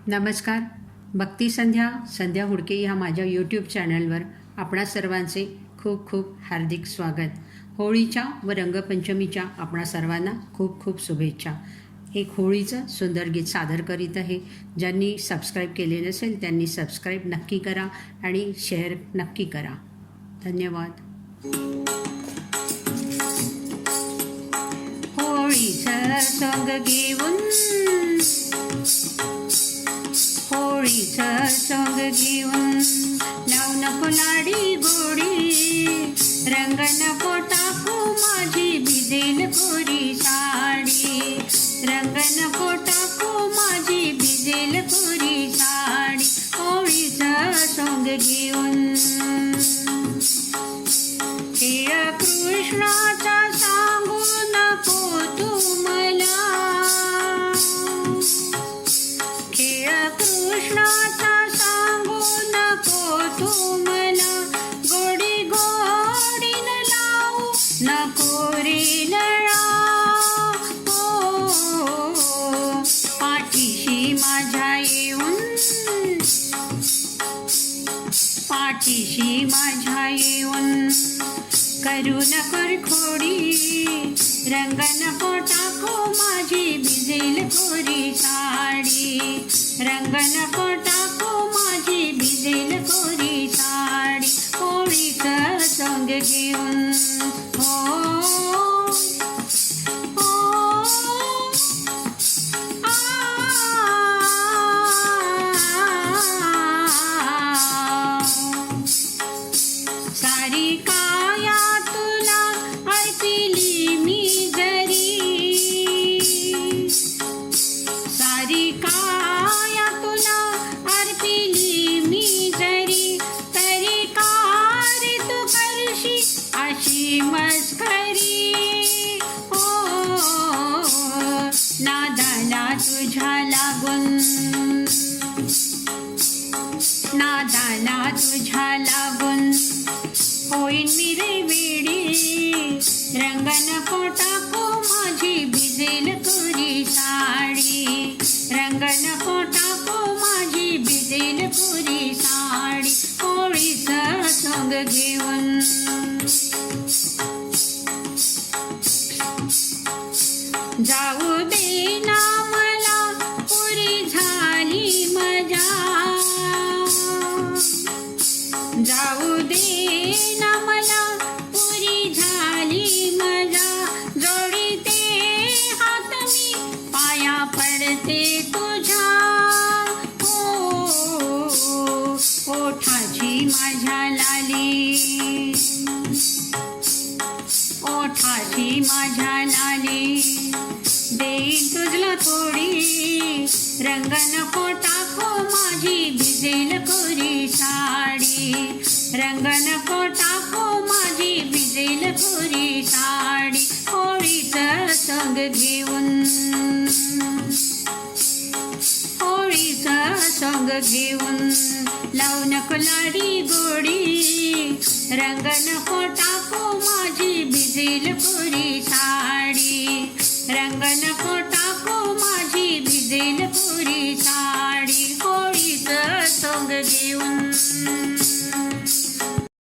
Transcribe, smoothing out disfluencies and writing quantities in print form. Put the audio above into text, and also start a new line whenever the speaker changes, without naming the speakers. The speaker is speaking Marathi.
नमस्कार. भक्ती संध्या हुडके ह्या माझ्या यूट्यूब चॅनलवर आपणा सर्वांचे खूप खूप हार्दिक स्वागत. होळीच्या व रंगपंचमीच्या आपणा सर्वांना खूप खूप शुभेच्छा. एक होळीचं सुंदर गीत सादर करीत आहे. ज्यांनी सबस्क्राईब केले नसेल त्यांनी सबस्क्राईब नक्की करा आणि शेअर नक्की करा. धन्यवाद. होळीचं सोंग घेऊन होळीचं सोंग घेऊन लावू नको लाडी गोडी, रंग नको टाकू माझी भिजेल कोरी साडी, रंग नको टाकू माझी भिजेल कोरी साडी. होळीचं सोंग घेऊन खेळ कृष्णाचा सांगू नको तू मला, कृष्णाचा सांगू नको तू मला, गोडी गोडीन लावू नको रे लळा. हो पाठीशी माझ्या येऊन, पाठीशी माझ्या येऊन करू नको खोडी, रंग नको टाकू माझी भिजेल कोरी साडी, रंग नको टाकू माझी भिजेल कोरी साडी. होळीचं सोंग घेऊन सारी काया तुला अर्पिली मी जरी, सारी काया तुला अर्पिली मी जरी, तरी कार तू करशी अशी मस्करी. हो नादाला तुझ्या लागून, नादाला तुझ्या लागून होईन मी रे वेडी, रंग नको टाकू माझी भिजेल कोरी साडी, रंग नको टाकू माझी भिजेल कोरी साडी. होळीचं सोंग घेऊन जाऊ दे ना मला पुरी झाली मजा, जाऊ दे ना मला पुरी झाली मजा, जोडीते हात मी पाया पडते तुझ्या. हो ओठाची माझ्या लाली, ओठाची माझ्या लाली देईन तुझला थोडी, रंग नको टाकू माझी भिजेल कोरी साडी, रंग नको टाकू माझी भिजेल कोरी साडी. होळीचं सोंग घेऊन, होळीचं सोंग घेऊन लावू नको लाडी गोडी, रंग नको टाकू